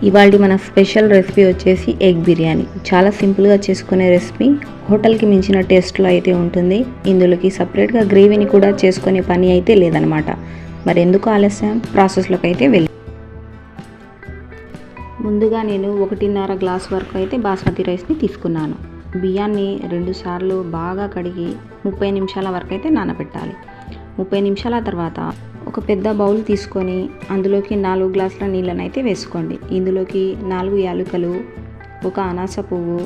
ఇవాళ మన special recipe వచ్చేసి ఎగ్ బిర్యానీ. చాలా సింపుల్గా చేసుకునే రెసిపీ, హోటల్కి మించిన టేస్ట్లో అయితే ఉంటుంది. ఇందులోకి సపరేట్గా గ్రేవీని కూడా చేసుకునే పని అయితే లేదనమాట. మరి ఎందుకు ఆలస్యం, ప్రాసెస్లోకి అయితే వెళ్ళి. ముందుగా నేను 1.5 గ్లాస్ వరకు అయితే బాస్మతి రైస్ని తీసుకున్నాను. బియ్యాన్ని 2 సార్లు బాగా కడిగి 30 నిమిషాల వరకు అయితే నానబెట్టాలి. 30 నిమిషాల తర్వాత ఒక పెద్ద బౌల్ తీసుకొని అందులోకి 4 గ్లాసుల నీళ్ళని అయితే వేసుకోండి. ఇందులోకి 4 యాలకులు, 1 అనాస పువ్వు,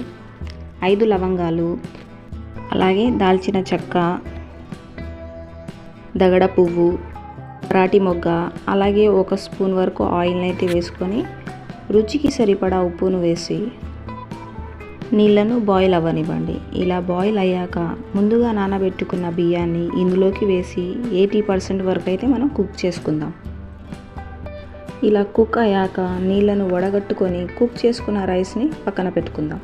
5 లవంగాలు, అలాగే దాల్చిన చెక్క, దగడ పువ్వు, రాటి మొగ్గ, అలాగే 1 స్పూన్ వరకు ఆయిల్ని అయితే వేసుకొని రుచికి సరిపడా ఉప్పును వేసి నీళ్ళను బాయిల్ అవ్వనివ్వండి. ఇలా బాయిల్ అయ్యాక ముందుగా నానబెట్టుకున్న బియ్యాన్ని ఇందులోకి వేసి 80% వరకు అయితే మనం కుక్ చేసుకుందాం. ఇలా కుక్ అయ్యాక నీళ్ళను వడగట్టుకొని కుక్ చేసుకున్న రైస్ని పక్కన పెట్టుకుందాం.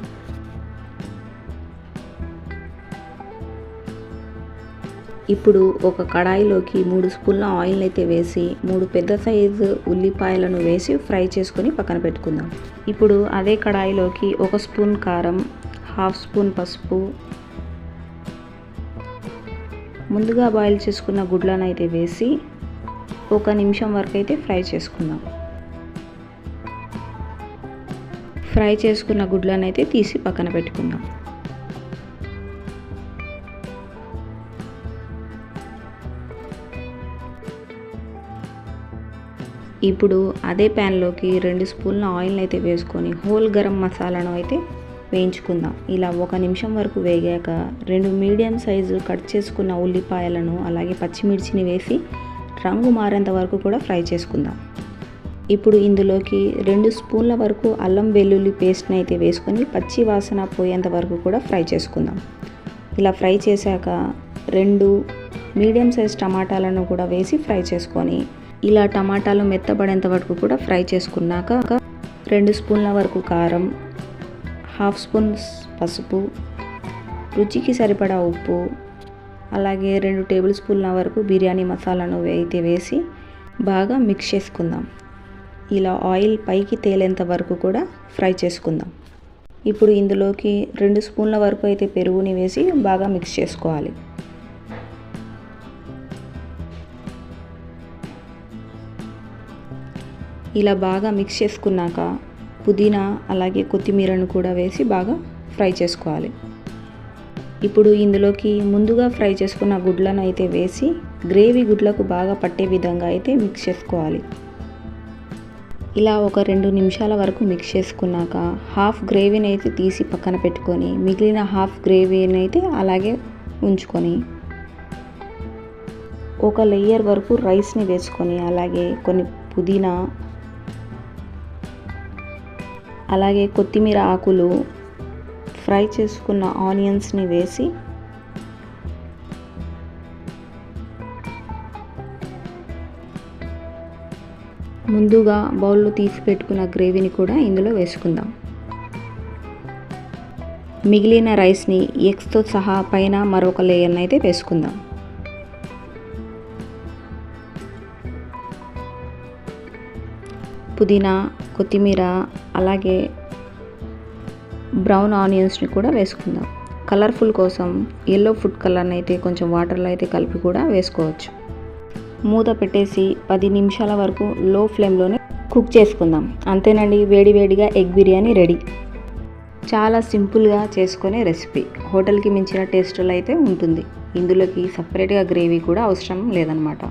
ఇప్పుడు ఒక కడాయిలోకి 3 స్పూన్ల ఆయిల్ అయితే వేసి 3 పెద్ద సైజు ఉల్లిపాయలను వేసి ఫ్రై చేసుకొని పక్కన పెట్టుకుందాం. ఇప్పుడు అదే కడాయిలోకి 1 స్పూన్ కారం, 1/2 స్పూన్ పసుపు, ముందుగా బాయిల్ చేసుకున్న గుడ్లను అయితే వేసి 1 నిమిషం వరకు అయితే ఫ్రై చేసుకుందాం. ఫ్రై చేసుకున్న గుడ్లను అయితే తీసి పక్కన పెట్టుకుందాం. ఇప్పుడు అదే ప్యాన్లోకి 2 స్పూన్ల ఆయిల్ని అయితే వేసుకొని హోల్ గరం మసాలాను అయితే వేయించుకుందాం. ఇలా 1 నిమిషం వరకు వేగాక 2 మీడియం సైజు కట్ చేసుకున్న ఉల్లిపాయలను అలాగే పచ్చిమిర్చిని వేసి రంగు మారేంత వరకు కూడా ఫ్రై చేసుకుందాం. ఇప్పుడు ఇందులోకి 2 స్పూన్ల వరకు అల్లం వెల్లుల్లి పేస్ట్ని అయితే వేసుకొని పచ్చి వాసన పోయేంత వరకు కూడా ఫ్రై చేసుకుందాం. ఇలా ఫ్రై చేశాక 2 మీడియం సైజ్ టమాటాలను కూడా వేసి ఫ్రై చేసుకొని ఇలా టమాటాలు మెత్తబడేంత వరకు కూడా ఫ్రై చేసుకున్నాక 2 స్పూన్ల వరకు కారం, 1/2 స్పూన్ పసుపు, రుచికి సరిపడా ఉప్పు, అలాగే 2 టేబుల్ స్పూన్ల వరకు బిర్యానీ మసాలాను అయితే వేసి బాగా మిక్స్ చేసుకుందాం. ఇలా ఆయిల్ పైకి తేలేంత వరకు కూడా ఫ్రై చేసుకుందాం. ఇప్పుడు ఇందులోకి 2 స్పూన్ల వరకు అయితే పెరుగుని వేసి బాగా మిక్స్ చేసుకోవాలి. ఇలా బాగా మిక్స్ చేసుకున్నాక పుదీనా అలాగే కొత్తిమీరను కూడా వేసి బాగా ఫ్రై చేసుకోవాలి. ఇప్పుడు ఇందులోకి ముందుగా ఫ్రై చేసుకున్న గుడ్లను అయితే వేసి గ్రేవీ గుడ్లకు బాగా పట్టే విధంగా అయితే మిక్స్ చేసుకోవాలి. ఇలా ఒక 2 నిమిషాల వరకు మిక్స్ చేసుకున్నాక హాఫ్ గ్రేవీని అయితే తీసి పక్కన పెట్టుకొని మిగిలిన హాఫ్ గ్రేవీని అయితే అలాగే ఉంచుకొని ఒక లేయర్ వరకు రైస్ని వేసుకొని అలాగే కొన్ని పుదీనా అలాగే కొత్తిమీర ఆకులు, ఫ్రై చేసుకున్న ఆనియన్స్ని వేసి ముందుగా బౌల్లో తీసి పెట్టుకున్న గ్రేవీని కూడా ఇందులో వేసుకుందాం. మిగిలిన రైస్ని ఎగ్స్తో సహా పైన మరొక లేయర్ని అయితే వేసుకుందాం. పుదీనా, కొత్తిమీర అలాగే బ్రౌన్ ఆనియన్స్ని కూడా వేసుకుందాం. కలర్ఫుల్ కోసం ఎల్లో ఫుడ్ కలర్ని అయితే కొంచెం వాటర్లో అయితే కలిపి కూడా వేసుకోవచ్చు. మూత పెట్టేసి 10 నిమిషాల వరకు లో ఫ్లేమ్లోనే కుక్ చేసుకుందాం. అంతేనండి, వేడివేడిగా ఎగ్ బిర్యానీ రెడీ. చాలా సింపుల్గా చేసుకునే రెసిపీ, హోటల్కి మించిన టేస్ట్లో అయితే ఉంటుంది. ఇందులోకి సపరేట్గా గ్రేవీ కూడా అవసరం లేదనమాట.